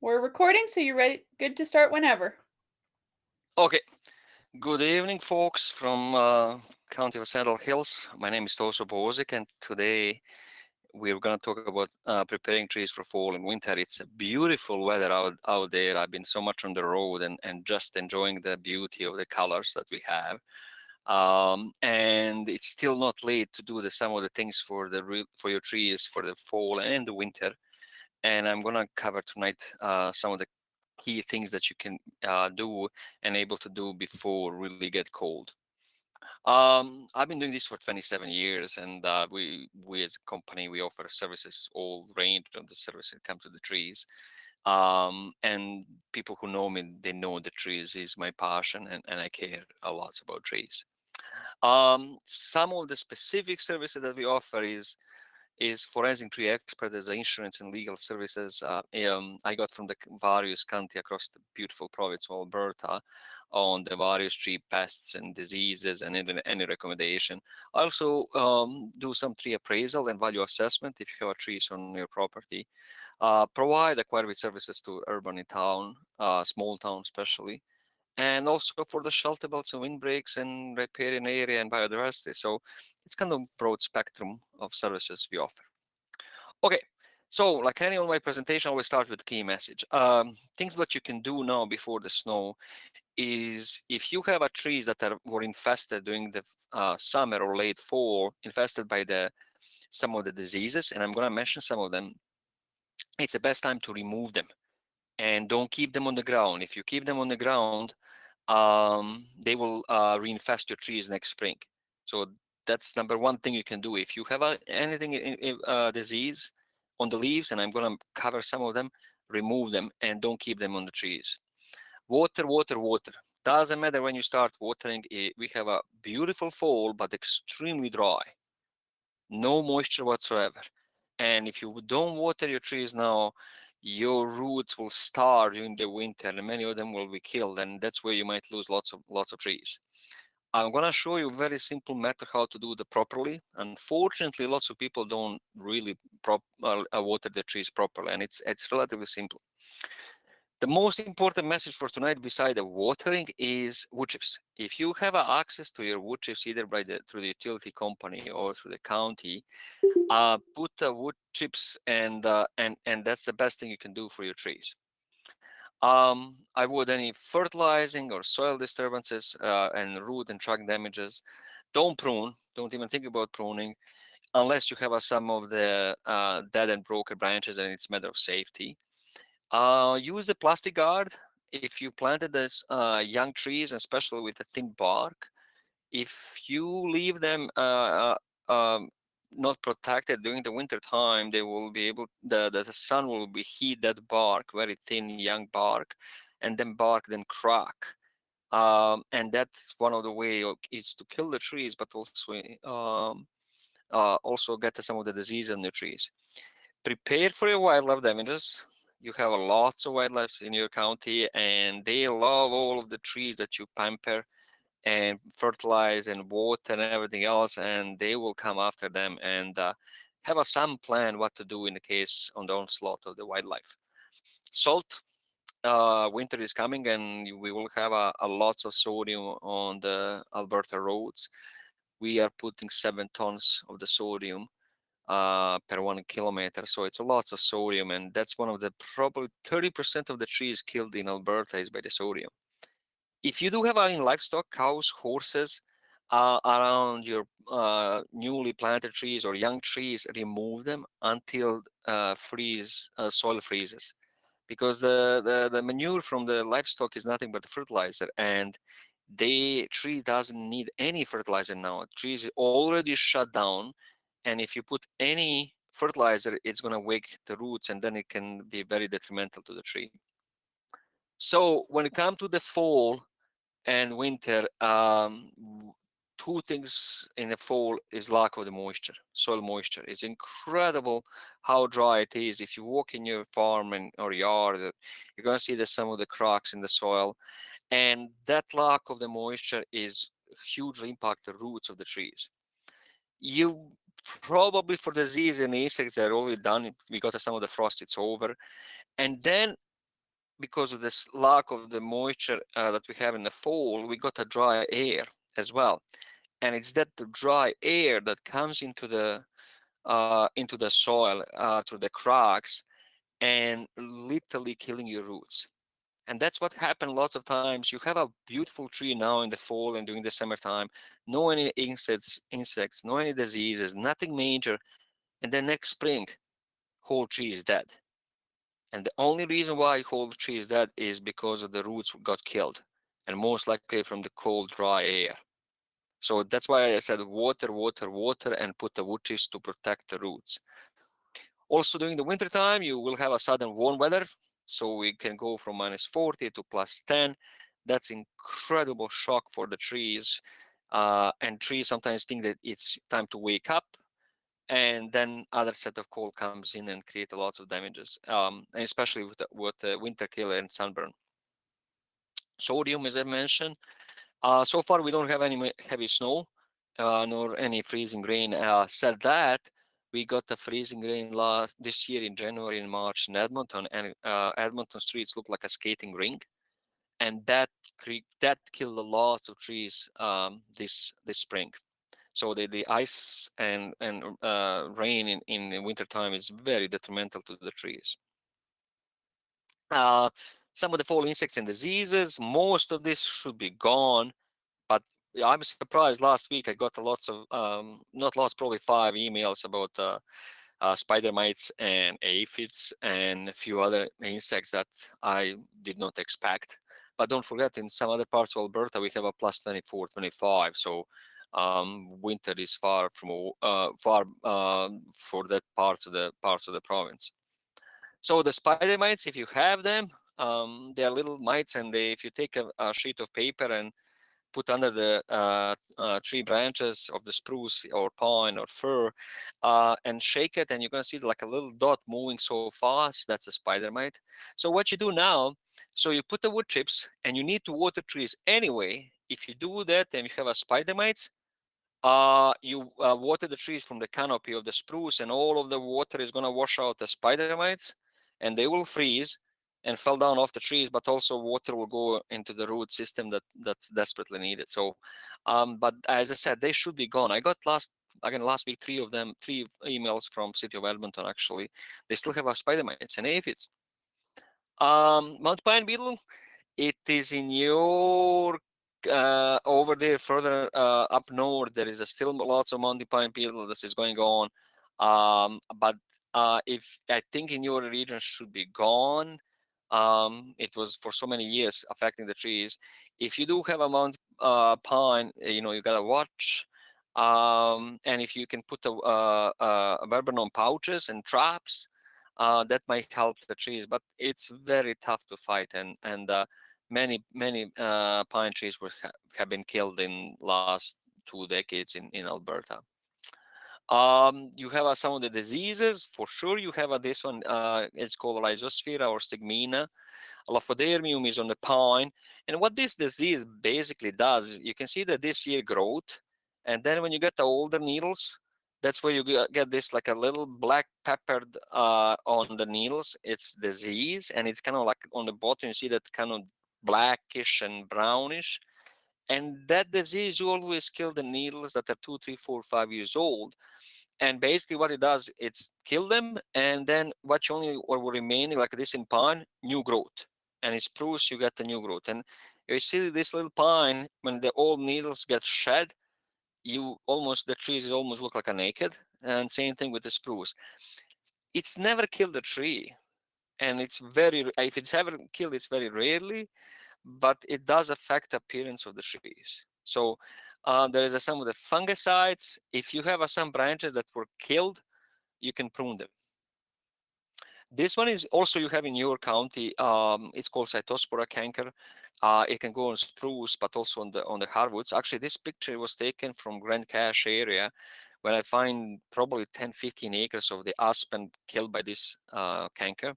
We're recording, so you're ready, good to start whenever. Okay, good evening, folks from County of Sandal Hills. My name is Toso Bozic, and today we're going to talk about preparing trees for fall and winter. It's a beautiful weather out there. I've been so much on the road and just enjoying the beauty of the colors that we have. And it's still not late to do some of the things for for your trees for the fall and the winter. And I'm gonna cover tonight some of the key things that you can do and able to do before really get cold. I've been doing this for 27 years, and we as a company we offer services, all range of the services that come to the trees. And people who know me, they know the trees is my passion, and I care a lot about trees. Some of the specific services that we offer is forensic tree expert as insurance and legal services. I got from the various county across the beautiful province of Alberta on the various tree pests and diseases and any recommendation. I also do some tree appraisal and value assessment if you have trees on your property. Provide acquired services to urban and town, small town especially, and also for the shelter belts and windbreaks and riparian area and biodiversity. So it's kind of broad spectrum of services we offer. Okay, so like any on my presentation, I always start with key message. Things that you can do now before the snow is if you have a trees that were infested during the summer or late fall, infested by some of the diseases, and I'm going to mention some of them. It's the best time to remove them and don't keep them on the ground. If you keep them on the ground, they will reinfest your trees next spring. So that's number one thing you can do. If you have anything disease on the leaves, and I'm going to cover some of them, remove them and don't keep them on the trees. Water, water, water. Doesn't matter when you start watering. We have a beautiful fall, but extremely dry. No moisture whatsoever. And if you don't water your trees now, your roots will starve during the winter, and many of them will be killed, and that's where you might lose lots of trees. I'm gonna show you a very simple method how to do it properly. Unfortunately, lots of people don't really water the trees properly, and it's relatively simple. The most important message for tonight, beside the watering, is wood chips. If you have access to your wood chips either through the utility company or through the county, put wood chips, and that's the best thing you can do for your trees. I avoid any fertilizing or soil disturbances and root and trunk damages. Don't prune. Don't even think about pruning unless you have some of the dead and broken branches, and it's a matter of safety. Use the plastic guard if you planted this young trees, especially with a thin bark. If you leave them not protected during the winter time, they will be able the sun will be heat that bark, very thin young bark, and then bark then crack. And that's one of the way is to kill the trees, but also get some of the disease in the trees. Prepare for your wildlife damages. You have lots of wildlife in your county, and they love all of the trees that you pamper and fertilize and water and everything else, and they will come after them and have some plan what to do in the case on the onslaught of the wildlife. Salt. Winter is coming, and we will have a lots of sodium on the Alberta roads. We are putting 7 tons of the sodium per 1 kilometer. So it's a lots of sodium, and that's one of the probably 30% of the trees killed in Alberta is by the sodium. If you do have any livestock, cows, horses, around your newly planted trees or young trees, remove them until soil freezes, because the manure from the livestock is nothing but fertilizer, and the tree doesn't need any fertilizer now. The tree is already shut down, and if you put any fertilizer, it's going to wake the roots, and then it can be very detrimental to the tree. So when it comes to the fall and winter, two things in the fall is lack of the moisture, soil moisture. It's incredible how dry it is. If you walk in your farm or yard, you're going to see that some of the cracks in the soil, and that lack of the moisture is hugely impact the roots of the trees. You probably for disease and insects they're already done. We got some of the frost, it's over, and then because of this lack of the moisture that we have in the fall, we got a dry air as well, and it's that dry air that comes into the soil through the cracks and literally killing your roots. And that's what happened lots of times. You have a beautiful tree now in the fall and during the summertime, no any insects, no any diseases, nothing major, and then next spring, whole tree is dead. And the only reason why whole tree is dead is because of the roots got killed, and most likely from the cold, dry air. So that's why I said water, water, water, and put the wood chips to protect the roots. Also, during the winter time, you will have a sudden warm weather. So we can go from -40 to +10. That's incredible shock for the trees. And trees sometimes think that it's time to wake up. And then other set of cold comes in and create a lot of damages, and especially with winter killer and sunburn. Sodium, as I mentioned, so far, we don't have any heavy snow, nor any freezing rain. Said that, we got the freezing rain this year in January and March in Edmonton, and Edmonton streets look like a skating rink, and that killed a lot of trees this spring. So the ice and rain in the wintertime is very detrimental to the trees. Uh, some of the fall insects and diseases, most of this should be gone, but yeah, I'm surprised. Last week I got lots of not lots, probably 5 emails about spider mites and aphids and a few other insects that I did not expect. But don't forget, in some other parts of Alberta, we have a plus 24, 25. So winter is far for that parts of the province. So the spider mites, if you have them, they are little mites, and if you take a sheet of paper and put under the tree branches of the spruce or pine or fir and shake it, and you're going to see like a little dot moving so fast. That's a spider mite. So what you do now, so you put the wood chips, and you need to water trees anyway. If you do that and you have a spider mites, you water the trees from the canopy of the spruce, and all of the water is going to wash out the spider mites, and they will freeze and fell down off the trees, but also water will go into the root system that's desperately needed. So but as I said, they should be gone. I got last week three emails from city of Edmonton. Actually, they still have spider mites and aphids. Mount pine beetle, it is in your over there further up north. There is still lots of mountain pine beetle that is going on, but if I think in your region should be gone. It was for so many years affecting the trees. If you do have a mount pine, you gotta watch. And if you can put a verbenome pouches and traps, that might help the trees. But it's very tough to fight, and many pine trees have been killed in last 2 decades in Alberta. You have some of the diseases for sure. You have this one. It's called rhizosphere or stigmina. Lophodermium is on the pine. And what this disease basically does, you can see that this year growth, and then when you get the older needles, that's where you get this like a little black peppered on the needles. It's disease, and it's kind of like on the bottom, you see that kind of blackish and brownish. And that disease, you always kill the needles that are 2, 3, 4, 5 years old. And basically what it does, it's kill them, and then what you only or will remain like this in pine, new growth. And in spruce, you get the new growth. And you see this little pine, when the old needles get shed, the trees almost look like a naked. And same thing with the spruce. It's never killed the tree. And if it's ever killed, it's very rarely, but it does affect the appearance of the trees. So there is some of the fungicides. If you have some branches that were killed, you can prune them. This one is also you have in your county. It's called Cytospora canker. It can go on spruce, but also on the hardwoods. Actually, this picture was taken from Grand Cache area, where I find probably 10, 15 acres of the aspen killed by this canker.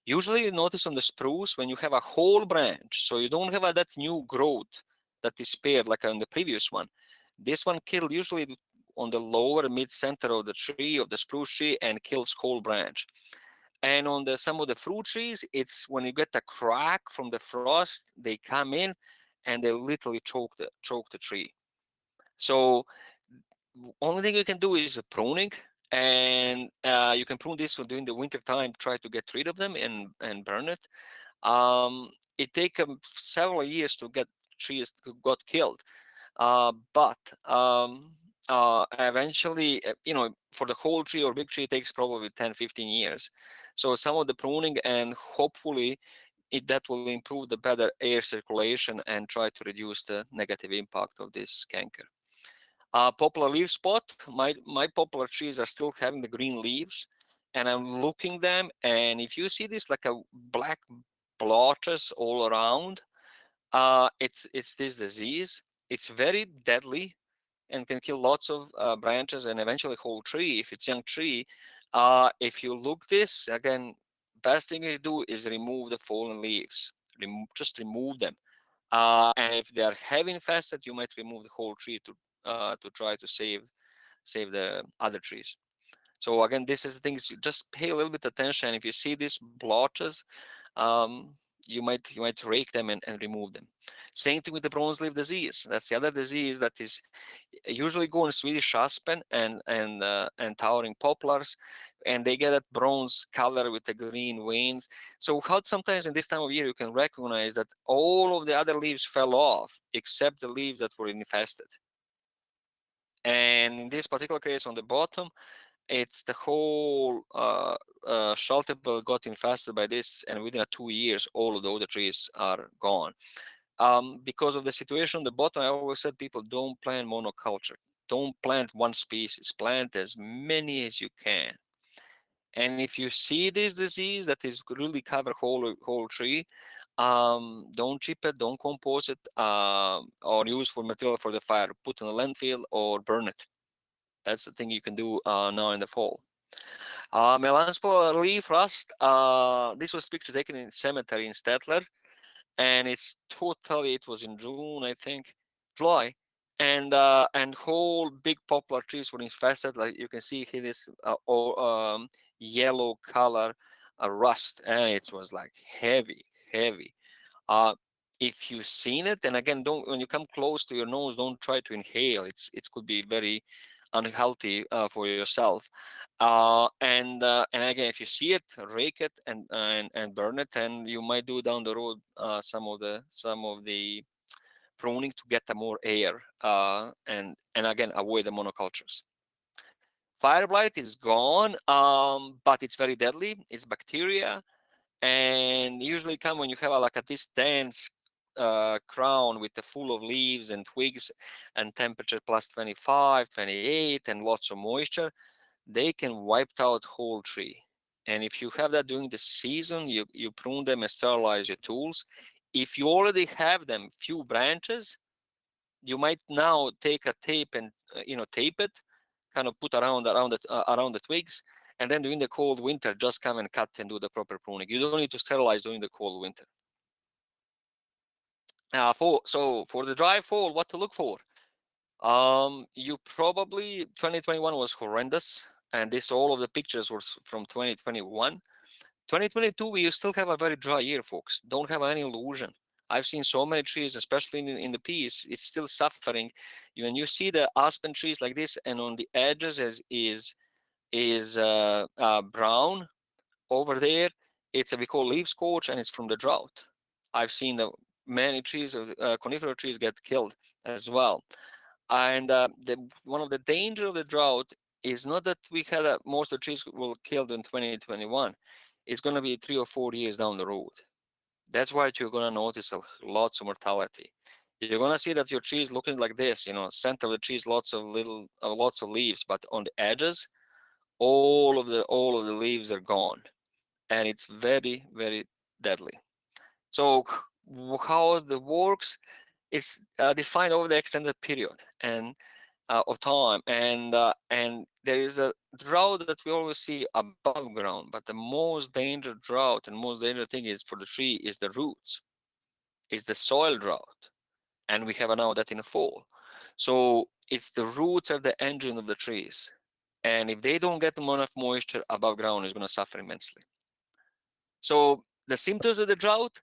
Usually you notice on the spruce when you have a whole branch, so you don't have that new growth that is spared like on the previous one. This one killed usually on the lower mid center of the tree, of the spruce tree, and kills whole branch. And on the some of the fruit trees, it's when you get a crack from the frost, they come in and they literally choke the tree. So only thing you can do is pruning, and you can prune this during the winter time, try to get rid of them and burn it. It takes several years to get trees got killed, but eventually, for the whole tree or big tree, it takes probably 10-15 years. So some of the pruning, and hopefully that will improve the better air circulation and try to reduce the negative impact of this canker. Poplar leaf spot. My poplar trees are still having the green leaves, and I'm looking them. And if you see this like a black blotches all around, it's this disease. It's very deadly and can kill lots of branches and eventually whole tree if it's young tree. If you look this again, best thing you do is remove the fallen leaves. Just remove them. And if they are heavy infested, you might remove the whole tree to try to save the other trees. So again, this is the things, you just pay a little bit attention. If you see these blotches, um, you might rake them and remove them. Same thing with the bronze leaf disease. That's the other disease that is usually go in Swedish aspen and towering poplars, and they get that bronze color with the green veins. So how sometimes in this time of year you can recognize that all of the other leaves fell off except the leaves that were infested. And in this particular case on the bottom, it's the whole shelterable got infested by this, and within 2 years, all of the other trees are gone. Because of the situation on the bottom, I always said people don't plant monoculture. Don't plant one species. Plant as many as you can. And if you see this disease that is really cover whole tree, don't chip it, don't compose it, or use for material for the fire. Put in a landfill or burn it. That's the thing you can do now in the fall. Melanspor leaf rust. This was picture taken in cemetery in Stettler, and it was in June, I think, July, and whole big poplar trees were infested. Like you can see here, this yellow color rust, and it was like heavy, heavy. Uh, if you've seen it, and again, don't when you come close to your nose, don't try to inhale. It could be very unhealthy for yourself. And again, if you see it, rake it and burn it, and you might do down the road some of the pruning to get the more air and again avoid the monocultures. Fire blight is gone, but it's very deadly. It's bacteria, and usually come when you have like a this dense crown with the full of leaves and twigs and temperature plus 25, 28, and lots of moisture. They can wipe out whole tree. And if you have that during the season, you prune them and sterilize your tools. If you already have them few branches, you might now take a tape and tape it, kind of put around the twigs, and then during the cold winter, just come and cut and do the proper pruning. You don't need to sterilize during the cold winter. So for the dry fall, what to look for? You probably 2021 was horrendous, and this all of the pictures were from 2021. 2022, we still have a very dry year, folks. Don't have any illusion. I've seen so many trees, especially in the peas, it's still suffering. When you see the aspen trees like this, and on the edges is brown over there, it's a we call leaf scorch, and it's from the drought. I've seen the many trees, coniferous trees get killed as well. And one of the danger of the drought is not that we had most of the trees will killed in 2021. It's going to be 3 or 4 years down the road. That's why you're going to notice lots of mortality. You're going to see that your tree is looking like this. Center of the tree is lots of leaves, but on the edges, all of the leaves are gone, and it's very, very deadly. So how the works is defined over the extended period and of time, and there is a drought that we always see above ground, but the most dangerous drought and most dangerous thing is for the tree is the roots, is the soil drought, and we have now that in the fall. So it's the roots are the engine of the trees, and if they don't get enough moisture above ground, it's going to suffer immensely. So the symptoms of the drought,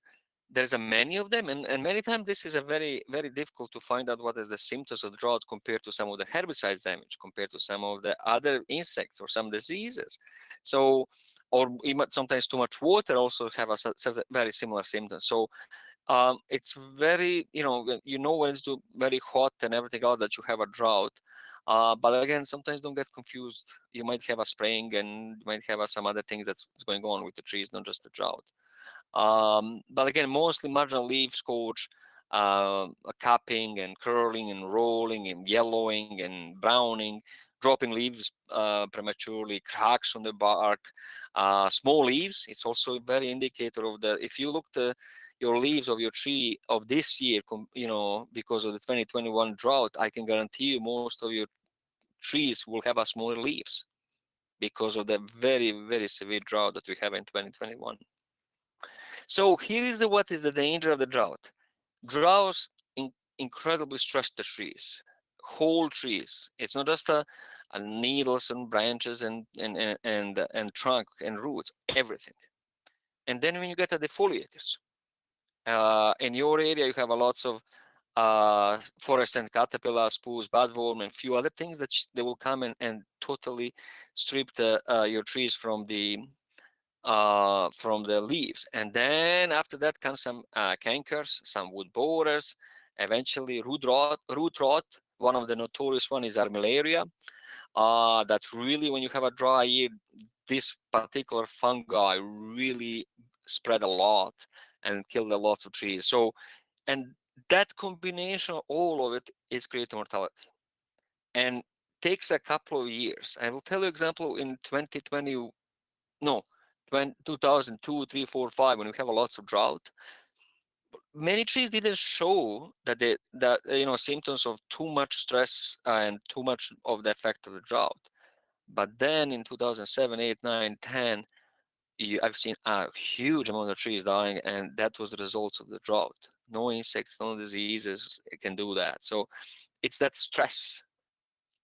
there's a many of them, and many times this is a very difficult to find out what is the symptoms of the drought compared to some of the herbicides damage, compared to some of the other insects or some diseases. So, or even sometimes too much water also have a certain very similar symptoms. So it's very, you know when it's very hot and everything else that you have a drought. But again, sometimes don't get confused. You might have a spraying and you might have some other things that's going on with the trees, not just the drought. But again, mostly marginal leaf scorch, capping and curling and rolling and yellowing and browning, dropping leaves prematurely, cracks on the bark, small leaves. It's also a very indicator of the, if you look your leaves of your tree of this year, because of the 2021 drought, I can guarantee you most of your trees will have a smaller leaves because of the very severe drought that we have in 2021. So here is what is the danger of the drought. Droughts incredibly stress the trees, whole trees. It's not just a needles and branches and trunk and roots, everything. And then when you get to the foliators, in your area you have a lots of forest and caterpillar, spruce, budworm, and few other things that they will come and totally strip your trees from the leaves. And then after that comes some cankers, some wood borers, eventually root rot. One of the notorious one is armillaria. That really, when you have a dry year, this particular fungi really spread a lot and killed a lot of trees. So, and that combination, all of it, is creating mortality and takes a couple of years. I will tell you example in 2020, no, 2002, 3, 4, 5, when we have a lots of drought, many trees didn't show that symptoms of too much stress and too much of the effect of the drought. But then in 2007, 8, 9, 10, I've seen a huge amount of trees dying, and that was the results of the drought. No insects, no diseases can do that. So it's that stress,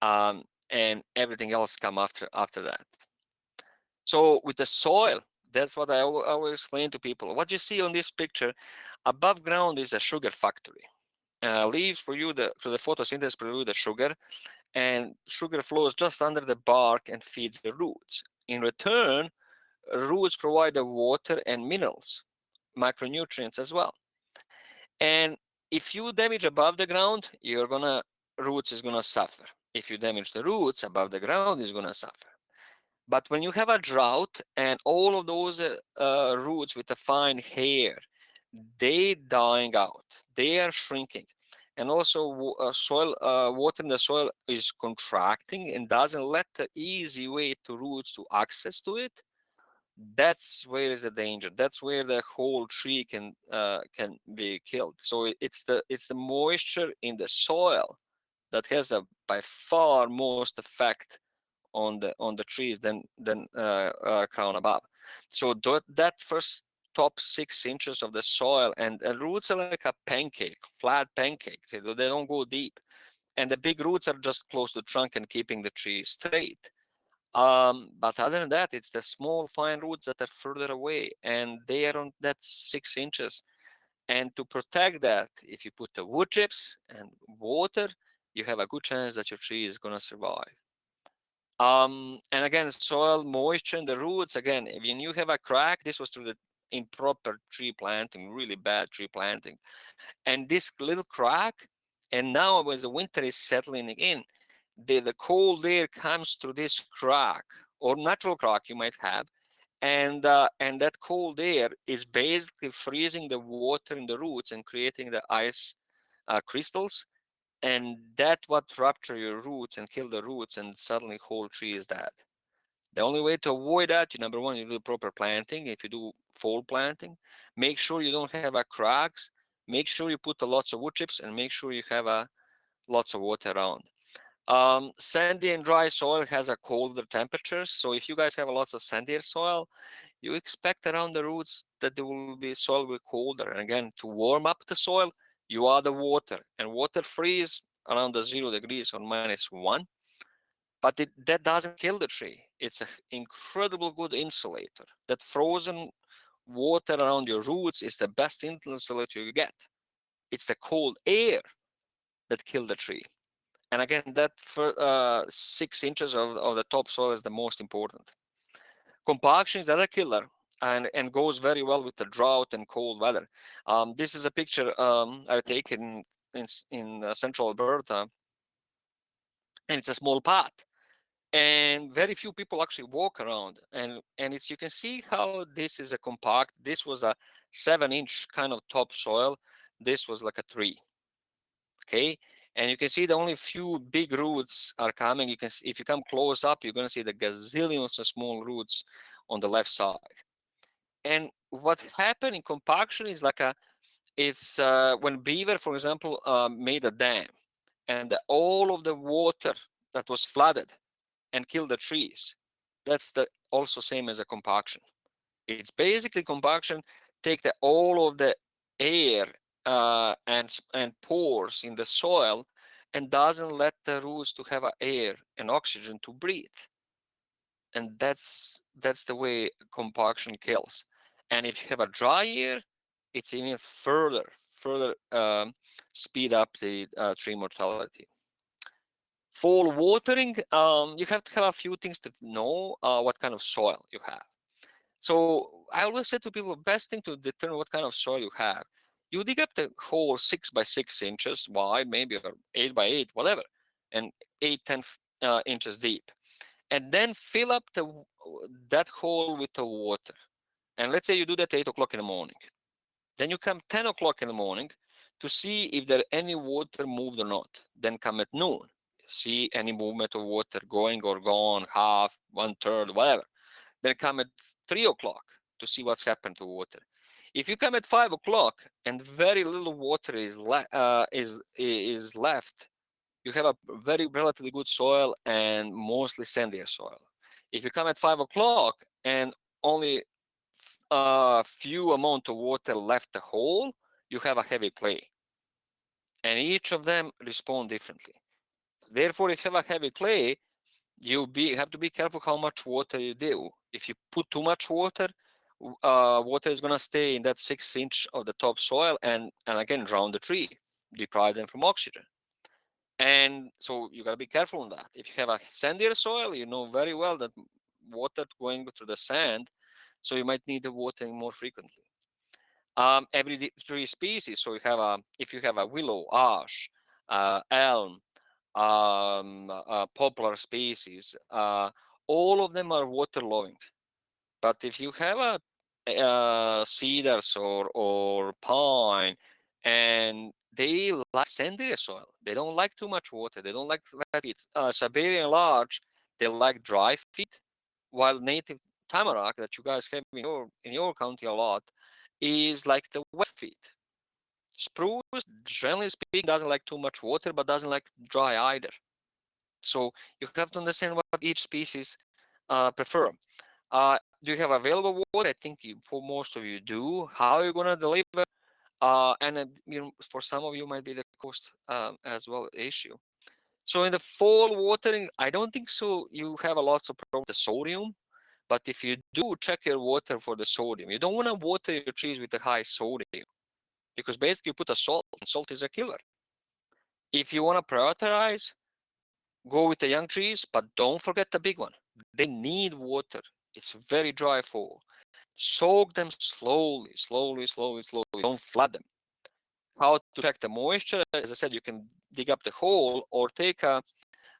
and everything else come after that. So with the soil, that's what I always explain to people. What you see on this picture, above ground is a sugar factory. Leaves produce the photosynthesis produce the sugar, and sugar flows just under the bark and feeds the roots. In return, roots provide the water and minerals, micronutrients as well. And if you damage above the ground, roots is gonna suffer. If you damage the roots above the ground, is gonna suffer. But when you have a drought and all of those roots with the fine hair, they dying out, they are shrinking. And also soil, water in the soil is contracting and doesn't let the easy way to roots to access to it. That's where is the danger. That's where the whole tree can be killed. So it's the moisture in the soil that has a by far most effect on the trees than crown above. So that first top 6 inches of the soil, and roots are like a pancake, flat pancakes. They don't go deep, and the big roots are just close to the trunk and keeping the tree straight. But other than that, it's the small fine roots that are further away, and they are on that 6 inches. And to protect that, if you put the wood chips and water, you have a good chance that your tree is going to survive. And again, soil moisture in the roots. Again, if you have a crack, this was through the improper tree planting, really bad tree planting, and this little crack. And now, as the winter is settling in, the cold air comes through this crack or natural crack you might have, and that cold air is basically freezing the water in the roots and creating the ice crystals, and that what rupture your roots and kill the roots, and suddenly whole tree is dead. The only way to avoid that, number one, you do proper planting. If you do fall planting, make sure you don't have a cracks, make sure you put a lots of wood chips, and make sure you have a lots of water around. Sandy and dry soil has a colder temperatures, so if you guys have a lots of sandier soil, you expect around the roots that there will be soil will be colder. And again, to warm up the soil, you add the water, and water freeze around the 0 degrees or -1. But that doesn't kill the tree. It's an incredible good insulator. That frozen water around your roots is the best insulator you get. It's the cold air that kills the tree. And again, that for 6 inches of the topsoil is the most important. Compaction is the other killer, and goes very well with the drought and cold weather. This is a picture I taken in central Alberta, and it's a small path, and very few people actually walk around. And it's, you can see how this is a compact. This was a 7-inch kind of topsoil. This was like a 3. Okay, and you can see the only few big roots are coming. You can see, if you come close up, you're going to see the gazillions of small roots on the left side. And what happened in compaction is like it's when beaver, for example, made a dam, and all of the water that was flooded and killed the trees, that's the also same as a compaction. It's basically compaction take all of the air and pores in the soil, and doesn't let the roots to have air and oxygen to breathe. And that's the way compaction kills. And if you have a dry year, it's even further speed up the tree mortality. Fall watering, you have to have a few things to know what kind of soil you have. So I always say to people, best thing to determine what kind of soil you have, you dig up the hole 6 by 6 inches wide, maybe, or 8 by 8, whatever, and 8-10 inches deep, and then fill up that hole with the water. And let's say you do that at 8 o'clock in the morning. Then you come 10 o'clock in the morning to see if there any water moved or not. Then come at noon, see any movement of water going or gone, half, 1/3, whatever. Then come at 3 o'clock to see what's happened to water. If you come at 5 o'clock and very little water is left, you have a very relatively good soil and mostly sandier soil. If you come at 5 o'clock and only a few amount of water left the hole, you have a heavy clay. And each of them respond differently. Therefore, if you have a heavy clay, you have to be careful how much water you do. If you put too much water, water is going to stay in that 6 inch of the topsoil and again drown the tree, deprive them from oxygen. And so you got to be careful on that. If you have a sandier soil, you know very well that water going through the sand, so you might need the watering more frequently. Every tree species, so you have if you have a willow, ash, elm, poplar species, all of them are water loving. But if you have cedars or pine, and they like sandier soil, they don't like too much water, they don't like wet feet. Siberian larch, they like dry feet, while native tamarack that you guys have in your county a lot is like the wet feet. Spruce, generally speaking, doesn't like too much water, but doesn't like dry either. So you have to understand what each species prefer. Do you have available water? I think for most of you do. How are you going to deliver? For some of you might be the cost as well issue. So in the fall watering, I don't think so. You have a lots of problem with the sodium, but if you do, check your water for the sodium. You don't want to water your trees with a high sodium, because basically you put a salt, and salt is a killer. If you want to prioritize, go with the young trees, but don't forget the big one. They need water. It's very dry fall. Soak them slowly, slowly, slowly, slowly. Don't flood them. How to check the moisture? As I said, you can dig up the hole or take a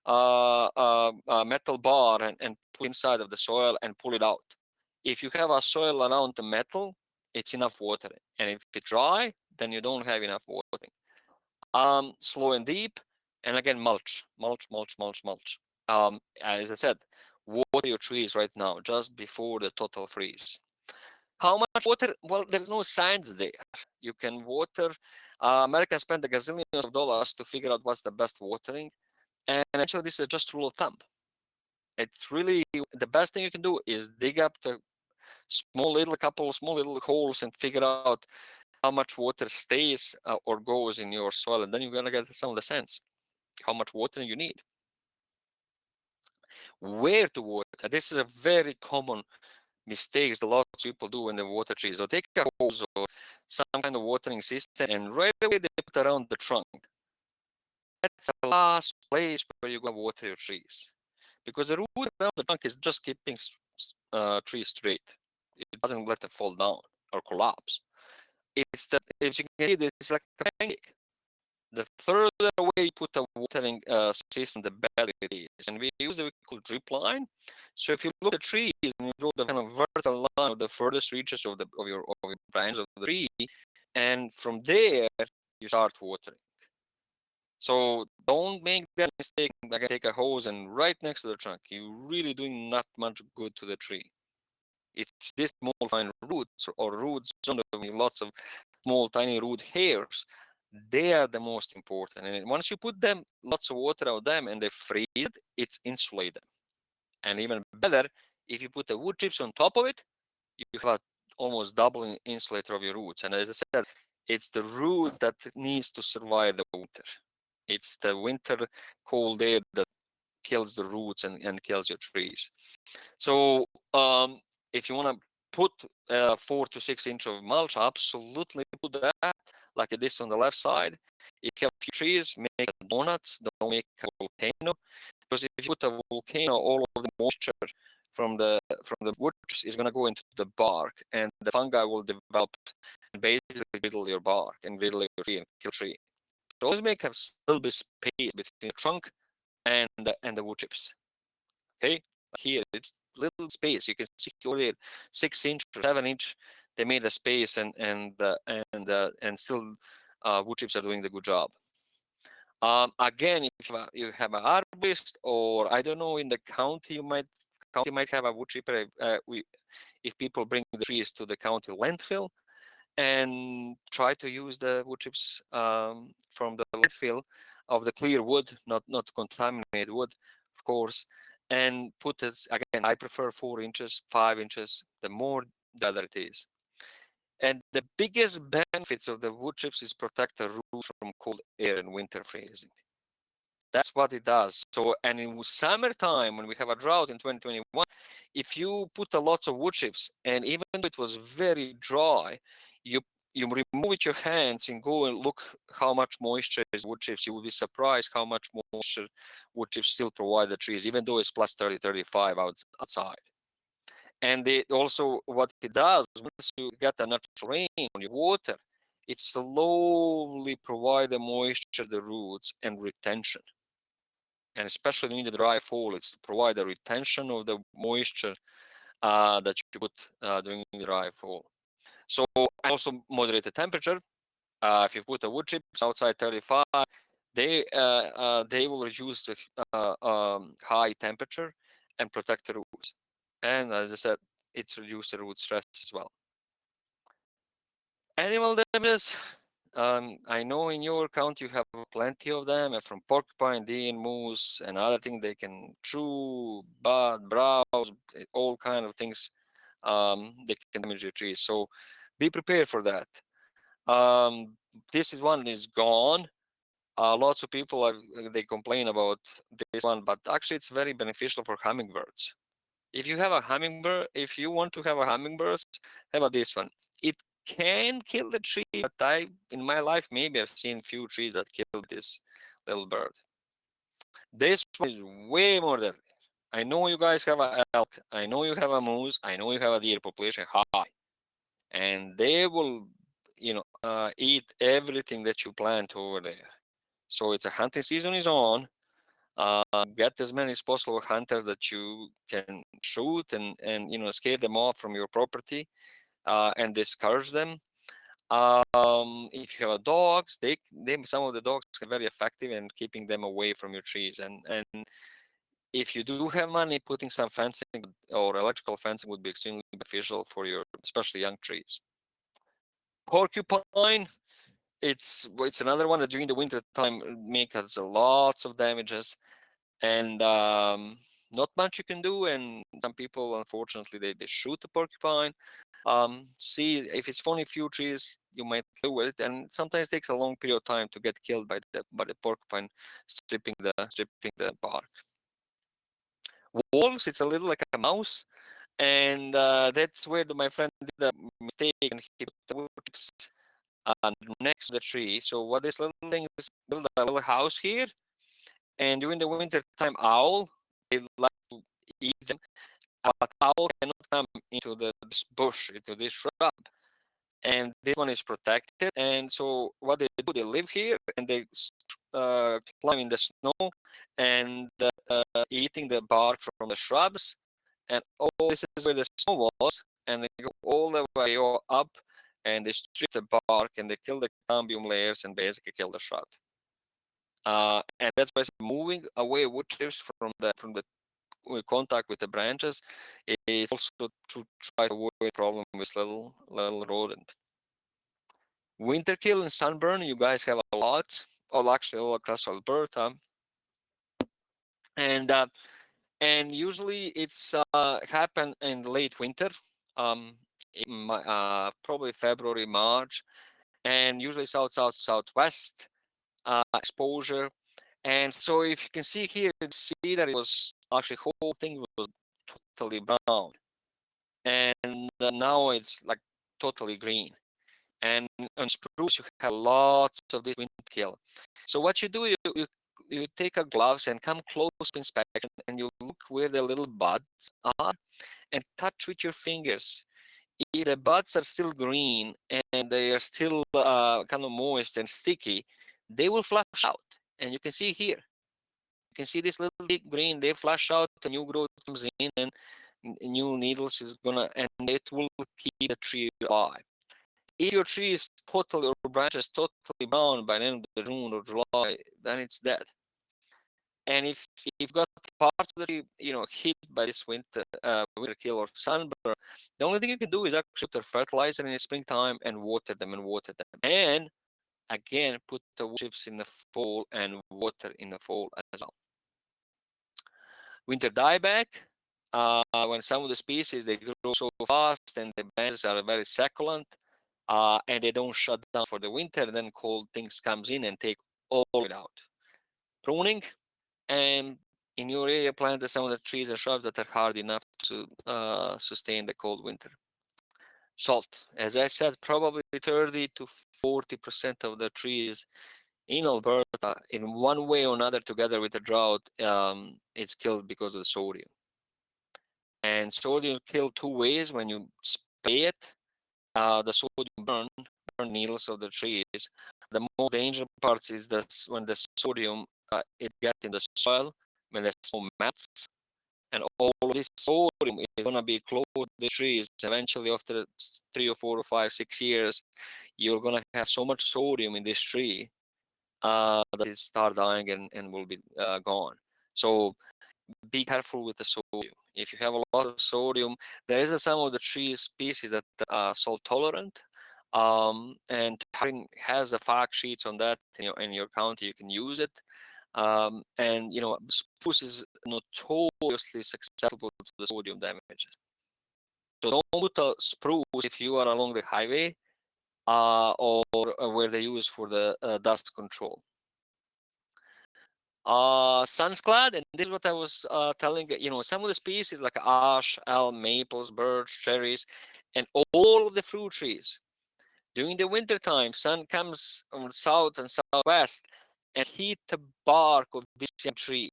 metal bar and put inside of the soil and pull it out. If you have a soil around the metal, it's enough water. And if it's dry, then you don't have enough watering. Slow and deep, and again, mulch, mulch, mulch, mulch, mulch. As I said, water your trees right now, just before the total freeze. How much water? Well, there's no science there. You can water. Americans spend a gazillions of dollars to figure out what's the best watering, and actually, this is just rule of thumb. It's really the best thing you can do is dig up the small little holes and figure out how much water stays or goes in your soil, and then you're gonna get some of the sense how much water you need. Where to water? This is a very common mistake a lot lots of people do when they water trees. They'll take a hose or some kind of watering system, and right away they put around the trunk. That's the last place where you're going to water your trees, because the root around the trunk is just keeping trees straight. It doesn't let them fall down or collapse. It's the, if you can see, it's like a pancake. The further away you put a watering system, the better it is. And we use the called drip line. So if you look at trees and you draw the kind of vertical line of the furthest reaches of your branch of the tree, and from there you start watering. So don't make that mistake. I can take a hose and right next to the trunk. You're really doing not much good to the tree. It's this small fine roots or roots under lots of small tiny root hairs. They are the most important. And once you put them lots of water on them and they freeze it, it's insulated. And even better, if you put the wood chips on top of it, you have a almost double insulator of your roots. And as I said, it's the root that needs to survive the winter. It's the winter cold air that kills the roots and kills your trees. So if you want to put 4 to 6 inch of mulch, absolutely put that like this on the left side. If you have a few trees, make donuts, don't make a volcano, because if you put a volcano, all of the moisture from the wood is going to go into the bark, and the fungi will develop and basically griddle your bark and griddle your tree and kill tree. So always make a little bit space between the trunk and the wood chips. Okay, here it's little space. You can see over there, 6 inch or 7 inch. They made a space, and still wood chips are doing the good job. Again, if you have an arborist, or I don't know, in the county might have a wood chipper. If people bring the trees to the county landfill and try to use the wood chips from the landfill of the clear wood, not contaminated wood, of course, and put it again. I prefer 4 inches, 5 inches. The more, the better it is. And the biggest benefits of the wood chips is protect the roots from cold air and winter freezing. That's what it does. So, and in summertime, when we have a drought in 2021, if you put a lots of wood chips, and even though it was very dry, you you remove it with your hands and go and look how much moisture is wood chips. You will be surprised how much moisture wood chips still provide the trees, even though it's plus 30, 35 outside. And it also, what it does, once you get a natural rain on your water, it slowly provide the moisture, the roots, and retention. And especially in the dry fall, it's to provide a retention of the moisture that you put during the dry fall. So also moderate the temperature. If you put a wood chips outside 35, they will reduce the high temperature and protect the roots. And as I said, it's reduce the root stress as well. Animal damages. I know in your county you have plenty of them, from porcupine, deer, moose, and other things. They can chew, bud, browse, all kind of things. They can damage your trees. So be prepared for that. This is one is gone. Lots of people they complain about this one, but actually it's very beneficial for hummingbirds. If you have a hummingbird, if you want to have a hummingbird, how about this one? It can kill the tree, but in my life, maybe I've seen few trees that killed this little bird. This one is way more deadly. I know you guys have an elk. I know you have a moose. I know you have a deer population high, and they will, eat everything that you plant over there. So it's a hunting season is on. Get as many as possible hunters that you can shoot and scare them off from your property and discourage them. If you have dogs, they some of the dogs are very effective in keeping them away from your trees. And if you do have money, putting some fencing or electrical fencing would be extremely beneficial for your especially young trees. Porcupine, it's another one that during the winter time makes us lots of damages, and not much you can do. And some people, unfortunately, they shoot the porcupine. See if it's only a few trees, you might do it, and sometimes it takes a long period of time to get killed by the porcupine stripping the bark. Wolves, it's a little like a mouse, And that's where my friend did a mistake, and he put the wood chips next to the tree. So what this little thing is, build a little house here, and during the winter time, owl, they like to eat them, but owl cannot come into this bush, into this shrub, and this one is protected. And so what they do, they live here and they climb in the snow and eating the bark from the shrubs. And all this is where the snow was, and they go all the way up and they strip the bark and they kill the cambium layers and basically kill the shrub. And that's basically moving away wood chips from the contact with the branches. It's also to try to avoid the problem with little rodent. Winter kill and sunburn, you guys have a lot. Oh, actually, all across Alberta, and uh, and usually it's happen in late winter, um, probably February, March, and usually southwest exposure. And so if you can see here, you see that it was actually whole thing was totally brown, and now it's like totally green. And on spruce you have lots of this winter kill. So what you do, you take a gloves and come close to inspection, and you look where the little buds are and touch with your fingers. If the buds are still green and they are still kind of moist and sticky, they will flush out. And you can see here, you can see this little big green, they flush out, the new growth comes in, and new needles is gonna, and it will keep the tree alive. If your tree is totally, or branches totally brown by the end of June or July, then it's dead. And if you've got parts of the tree, hit by this winter kill or sunburn, the only thing you can do is actually put fertilizer in the springtime and water them and water them. And again, put the wood chips in the fall and water in the fall as well. Winter dieback, when some of the species, they grow so fast and the branches are very succulent, and they don't shut down for the winter, then cold things comes in and take all it out. Pruning, and in your area, plant some of the trees and shrubs that are hard enough to sustain the cold winter. Salt, as I said, probably 30 to 40% of the trees in Alberta, in one way or another, together with the drought, it's killed because of the sodium. And sodium is killed two ways. When you spray it, the sodium burn needles of the trees. The most dangerous part is that when the sodium it gets in the soil, when the soil melts, and all of this sodium is gonna be close to the trees. Eventually, after 3 or 4 or 5, 6 years, you're gonna have so much sodium in this tree that it start dying and will be gone. So be careful with the sodium. If you have a lot of sodium, there is some of the tree species that are salt tolerant, and has the fact sheets on that. In your county, you can use it. And spruce is notoriously susceptible to the sodium damages. So don't put a spruce if you are along the highway or where they use for the dust control. Sunsclad, and this is what I was telling. Some of the species like ash, elm, maples, birch, cherries, and all of the fruit trees. During the winter time, sun comes on south and southwest and heat the bark of this young tree,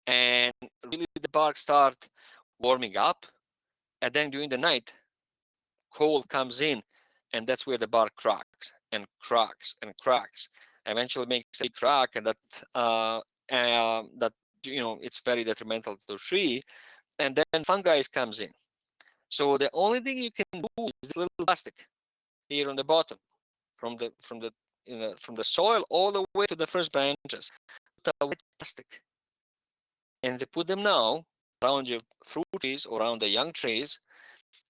and really the bark start warming up. And then during the night, cold comes in, and that's where the bark cracks and cracks and cracks. Eventually makes a crack, and that it's very detrimental to the tree. And then fungi comes in. So the only thing you can do is little plastic here on the bottom, from the soil all the way to the first branches. Put a wet plastic, and they put them now around your fruit trees or around the young trees,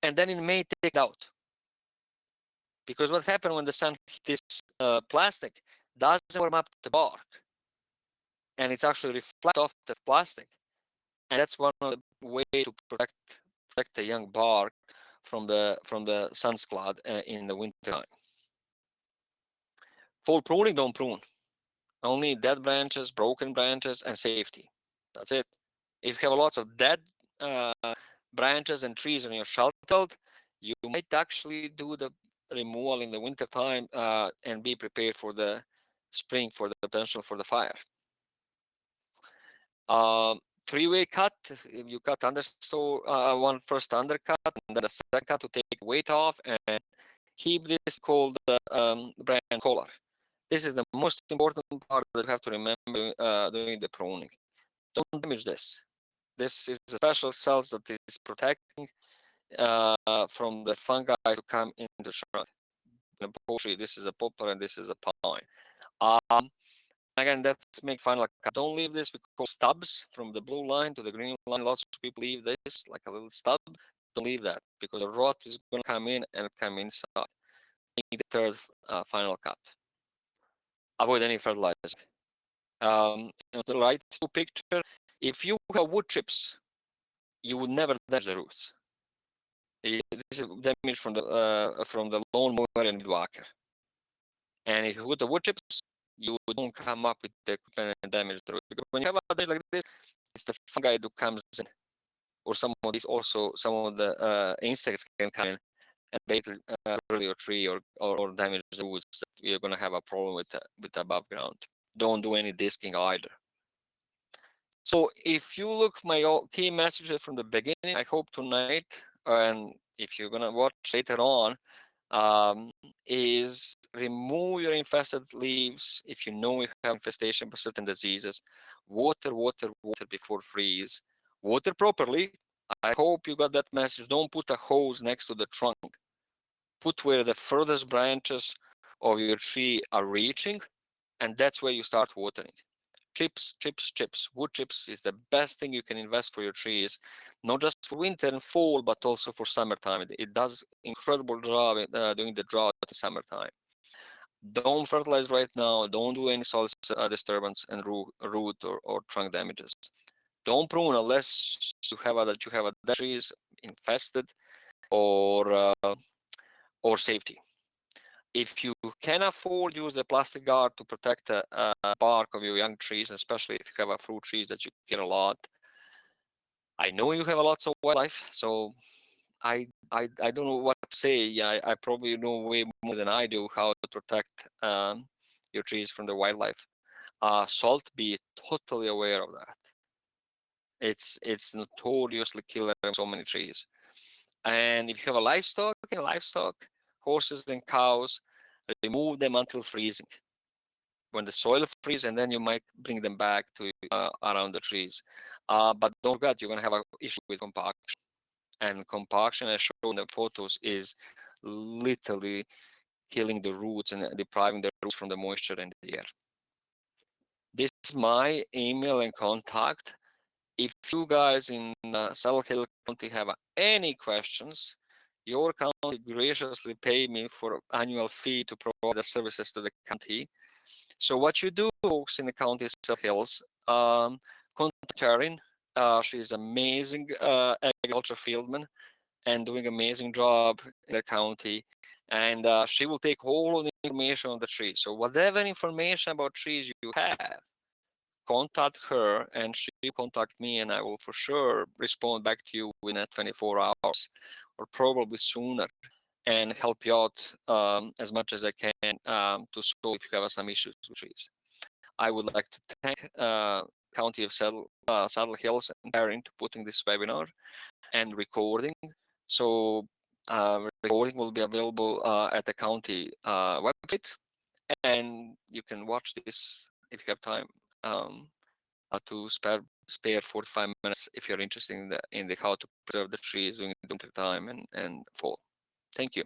and then in May take it out. Because what happens when the sun hits this plastic doesn't warm up the bark, and it's actually reflect off the plastic, and that's one of the way to protect the young bark from the sunsclad in the winter time. Fall pruning, don't prune. Only dead branches, broken branches, and safety. That's it. If you have lots of dead branches and trees on your shelter, you might actually do the removal in the winter time and be prepared for the spring for the potential for the fire. Um, Three-way cut, if you cut one first undercut and then the second cut to take weight off and keep this called the branch collar. This is the most important part that you have to remember doing the pruning. Don't damage this. This is a special cells that is protecting from the fungi to come into the shrub. The poultry, this is a poplar and this is a pine. Um, Again, let's make final cut. Don't leave this because stubs from the blue line to the green line. Lots of people leave this like a little stub. Don't leave that because the rot is going to come in and come inside. Make the third final cut. Avoid any fertilizer. On the right picture, if you have wood chips, you would never damage the roots. This is damage from the lawnmower and weed whacker. And if you put the wood chips, you don't come up with the equipment and damage the root. Because when you have a damage like this, it's the fungi that comes in, or some of these also some of the insects can come in and basically kill your tree or damage the roots. You're going to have a problem with above ground. Don't do any disking either. So if you look my key messages from the beginning, I hope tonight, and if you're gonna watch later on, um, is remove your infested leaves if you know you have infestation by certain diseases. Water, water, water before freeze. Water properly. I hope you got that message. Don't put a hose next to the trunk. Put where the furthest branches of your tree are reaching, and that's where you start watering. Chips, chips, chips. Wood chips is the best thing you can invest for your trees, not just for winter and fall, but also for summertime. It does incredible job doing the drought in summertime. Don't fertilize right now. Don't do any soil disturbance and root or trunk damages. Don't prune unless you have a trees infested or or safety. If you can afford, use the plastic guard to protect the bark of your young trees, especially if you have a fruit trees that you get a lot. I know you have a lots of wildlife, so I don't know what to say. Yeah, I probably know way more than I do how to protect your trees from the wildlife. Salt, be totally aware of that. It's notoriously killer so many trees. And if you have a livestock, horses and cows, remove them until freezing. When the soil freezes, and then you might bring them back to around the trees. But don't forget, you're going to have an issue with compaction. And compaction, as shown in the photos, is literally killing the roots and depriving the roots from the moisture in the air. This is my email and contact. If you guys in Saddle Hill County have any questions, your county graciously pay me for annual fee to provide the services to the county. So what you do, folks, in the county of Saddle Hills, contact Karen. She's amazing agriculture fieldman and doing amazing job in the county. And she will take all of the information on the trees. So whatever information about trees you have, contact her and she will contact me and I will for sure respond back to you within 24 hours or probably sooner and help you out as much as I can to solve if you have some issues with trees. I would like to thank County of Saddle Hills and Karen to putting this webinar and recording. So recording will be available at the county website, and you can watch this if you have time to spare 45 minutes if you're interested in the how to preserve the trees during the winter time and fall. Thank you.